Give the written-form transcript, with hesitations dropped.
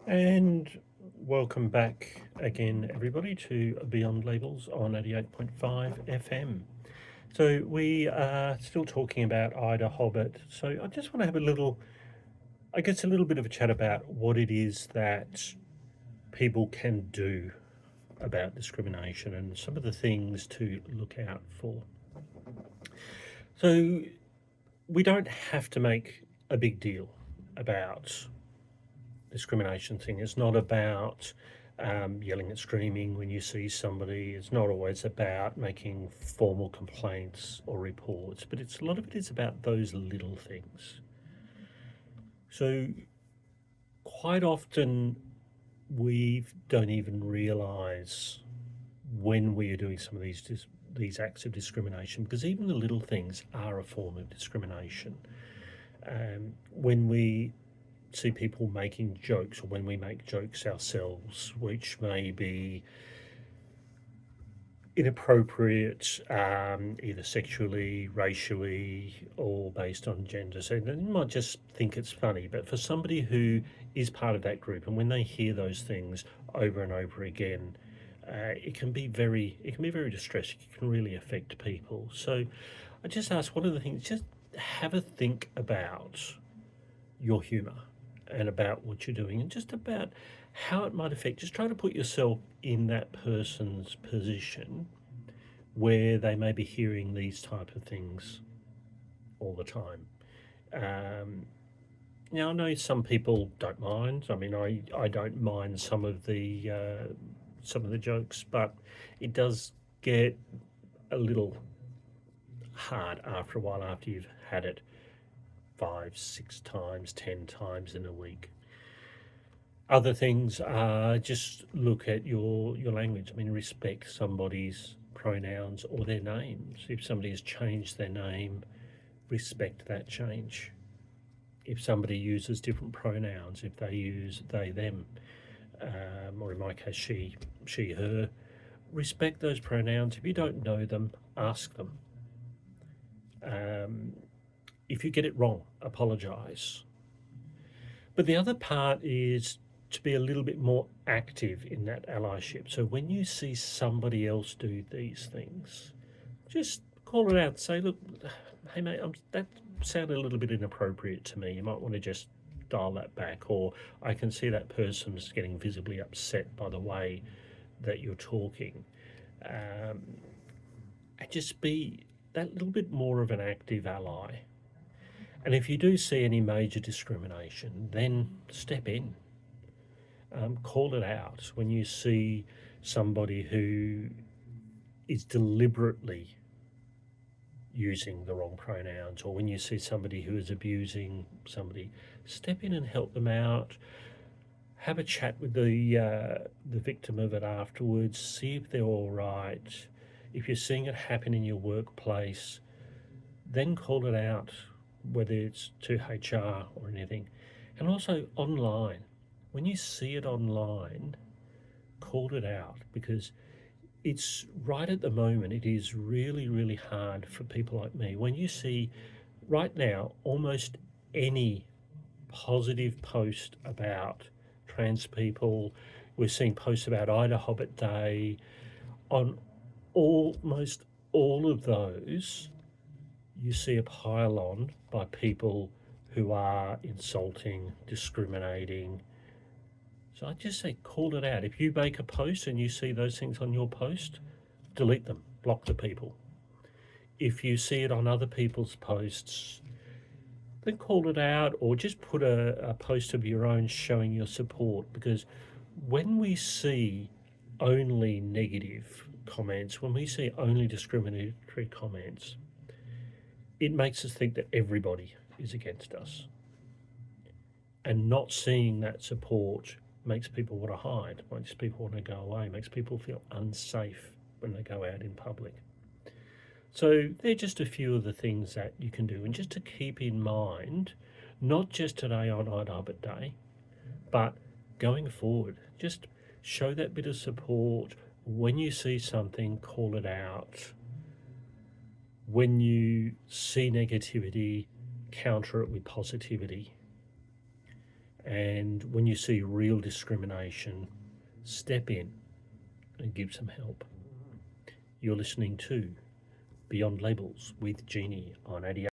And welcome back again, everybody, to Beyond Labels on 88.5 FM. So, we are still talking about Ida Hobbit. So, I just want to have a little bit of a chat about what it is that people can do about discrimination and some of the things to look out for. So, we don't have to make a big deal about discrimination thing. It's not about yelling and screaming when you see somebody. It's not always about making formal complaints or reports, but a lot of it is about those little things. So quite often we don't even realise when we are doing some of these acts of discrimination, because even the little things are a form of discrimination. When we see people making jokes, or when we make jokes ourselves, which may be inappropriate, either sexually, racially, or based on gender. So you might just think it's funny, but for somebody who is part of that group, and when they hear those things over and over again, it can be very distressing. It can really affect people. So I just ask, one of the things, just have a think about your humour and about what you're doing and just about how it might affect. Just try to put yourself in that person's position where they may be hearing these type of things all the time. Now, I know some people don't mind. I mean, I don't mind some of the jokes, but it does get a little hard after a while, after you've had it 5, 6 times, 10 times in a week. Other things are just look at your language. I mean, respect somebody's pronouns or their names. If somebody has changed their name, respect that change. If somebody uses different pronouns, if they use they, them, or in my case, she, her, respect those pronouns. If you don't know them, ask them. If you get it wrong, apologise. But the other part is to be a little bit more active in that allyship. So when you see somebody else do these things, just call it out. Say, look, hey mate, that sounded a little bit inappropriate to me. You might want to just dial that back. Or I can see that person's getting visibly upset by the way that you're talking. And just be that little bit more of an active ally. And if you do see any major discrimination, then step in. Call it out when you see somebody who is deliberately using the wrong pronouns, or when you see somebody who is abusing somebody. Step in and help them out. Have a chat with the victim of it afterwards. See if they're all right. If you're seeing it happen in your workplace, then call it out, whether it's to HR or anything. And also online, when you see it online, call it out, because it's right at the moment, it is really, really hard for people like me. When you see right now almost any positive post about trans people, we're seeing posts about Ida Hobbit Day, on almost all of those, you see a pile on by people who are insulting, discriminating. So I just say call it out. If you make a post and you see those things on your post, delete them, block the people. If you see it on other people's posts, then call it out, or just put a post of your own showing your support. Because when we see only negative comments, when we see only discriminatory comments, it makes us think that everybody is against us. And not seeing that support makes people want to hide, makes people want to go away, makes people feel unsafe when they go out in public. So they're just a few of the things that you can do. And just to keep in mind, not just today on Ida Hobbit Day, but going forward, just show that bit of support. When you see something, call it out. When you see negativity, counter it with positivity. And when you see real discrimination, step in and give some help. You're listening to Beyond Labels with Jeannie on 88.